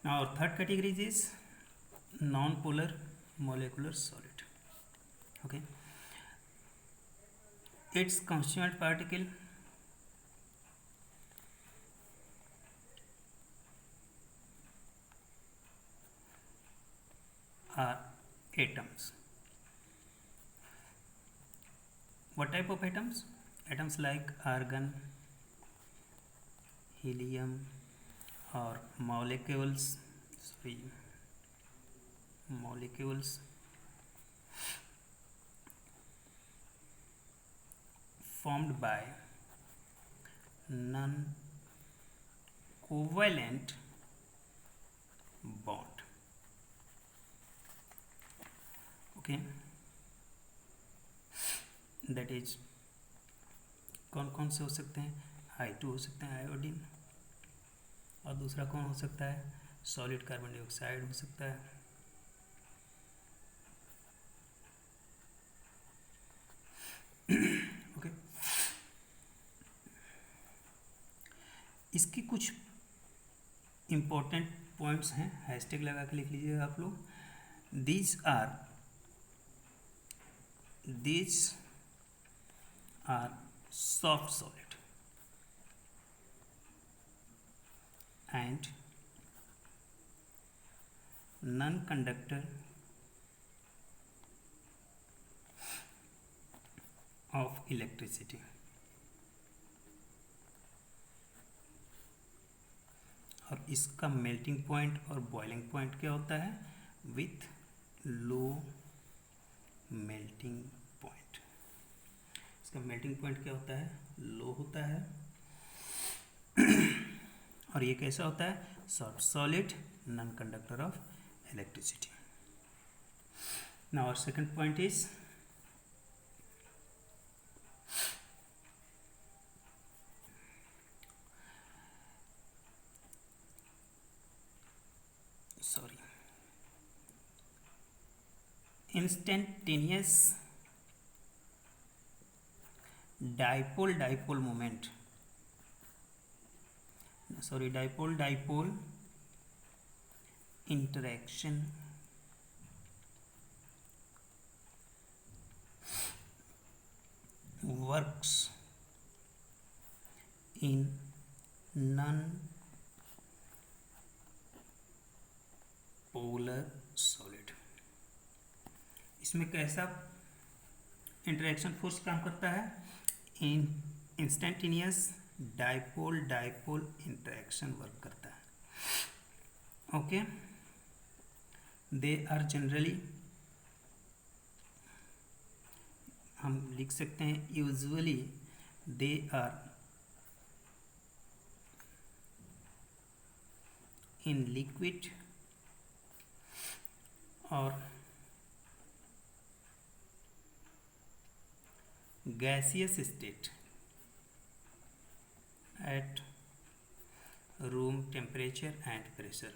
Now our third category is non-polar molecular solid. Okay, its constituent particle are atoms. What type of atoms? Atoms like argon, helium, or molecules formed by non-covalent bond. Okay, that is कौन कौन से हो सकते हैं? I2 हो सकते हैं, iodine, और दूसरा कौन हो सकता है? सॉलिड कार्बन डाइऑक्साइड हो सकता है। ओके, इसकी कुछ इंपॉर्टेंट पॉइंट्स हैं, हैशटैग लगा के लिख लीजिएगा आप लोग। these are soft solid and non-conductor of electricity. और इसका मेल्टिंग पॉइंट और बॉइलिंग पॉइंट क्या होता है? With low melting point. इसका मेल्टिंग पॉइंट क्या होता है? लो होता है। और ये कैसा होता है? Soft solid, non conductor of electricity. Now our second point is instantaneous dipole moment, dipole interaction works in non-polar solid. इसमें कैसा इंटरेक्शन फोर्स काम करता है? इन इंस्टेंटेनियस डाइपोल इंटरेक्शन वर्क करता है। ओके, दे आर जनरली, हम लिख सकते हैं usually they are in liquid और gaseous state at room temperature and pressure.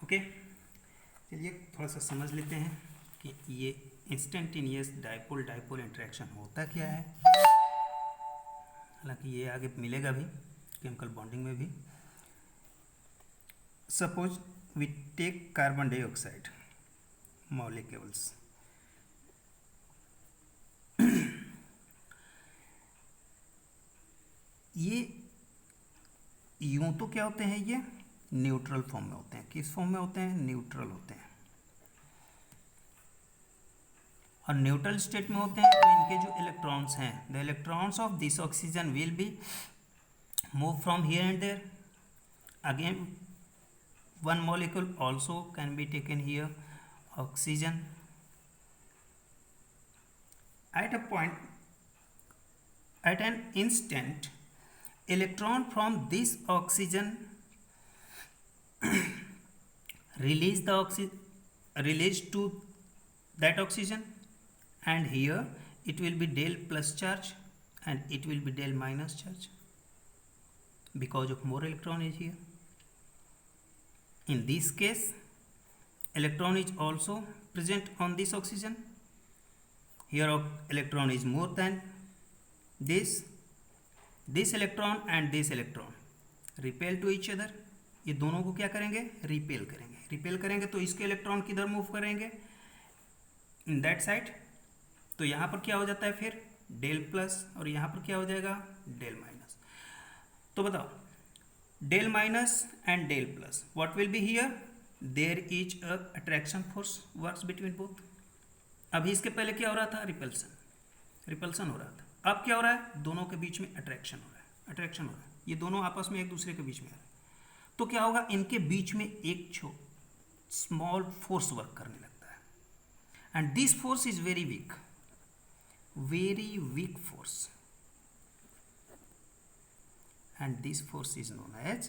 Okay, चलिए थोड़ा सा समझ लेते हैं कि ये इंस्टेंटेनियस डाइपोल इंटरेक्शन होता क्या है। हालांकि ये आगे मिलेगा भी केमिकल बॉन्डिंग में भी। Suppose we take carbon dioxide molecules. ये यूं तो क्या होते हैं? ये न्यूट्रल फॉर्म में होते हैं। किस फॉर्म में होते हैं? न्यूट्रल होते हैं। और न्यूट्रल स्टेट में होते हैं तो इनके जो इलेक्ट्रॉन्स हैं, the electrons of this oxygen will be move from here and there. Again one molecule also can be taken here, oxygen. At an instant, electron from this oxygen release to that oxygen, and here it will be del plus charge and it will be del minus charge because of more electron is here. In this case, electron is also present on this oxygen. Here electron is more than this, this electron and this electron repel to each other, ये दोनों को क्या करेंगे, repel करेंगे। Repel करेंगे तो इसके electron किधर मूव करेंगे, इन दैट साइड। तो यहाँ पर क्या हो जाता है फिर डेल प्लस, और यहाँ पर क्या हो जाएगा डेल माइनस। तो बताओ del minus and del plus, what will be here, there is a attraction force works between both. अभी इसके पहले क्या हो रहा था, रिपल्सन हो रहा था। अब क्या हो रहा है, दोनों के बीच में अट्रैक्शन हो रहा है, अट्रैक्शन हो रहा है, ये दोनों आपस में एक दूसरे के बीच में आ रहे हैं। तो क्या होगा, इनके बीच में एक स्मॉल फोर्स वर्क करने लगता है, and this force is very weak force, and this force is known as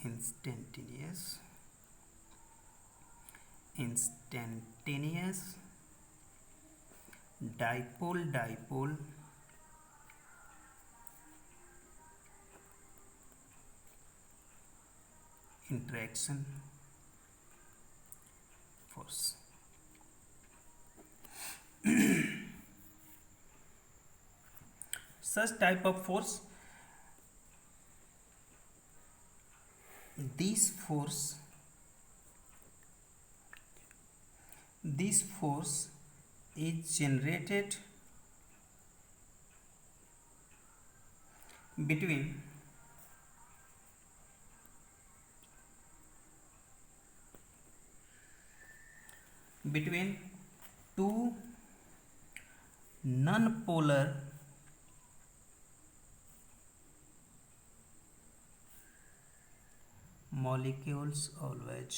instantaneous dipole interaction force. Such type of force, this force is generated between two non-polar molecules always.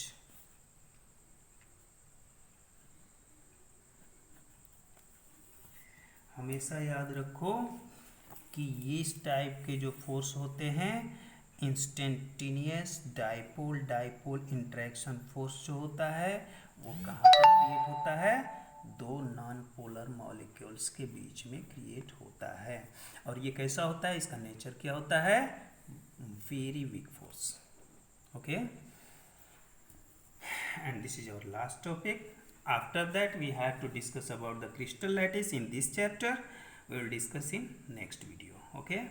हमेशा याद रखो कि ये इस type के जो force होते हैं, इंस्टेंटेनियस डाइपोल इंटरेक्शन फोर्स जो होता है वो कहाँ पर क्रिएट होता है, दो नॉन पोलर मॉलिक्यूल्स के बीच में क्रिएट होता है। और ये कैसा होता है, इसका नेचर क्या होता है, very weak force. Okay, and this is our last topic. After that we have to discuss about the crystal lattice in this chapter. We will discuss in next video. Okay.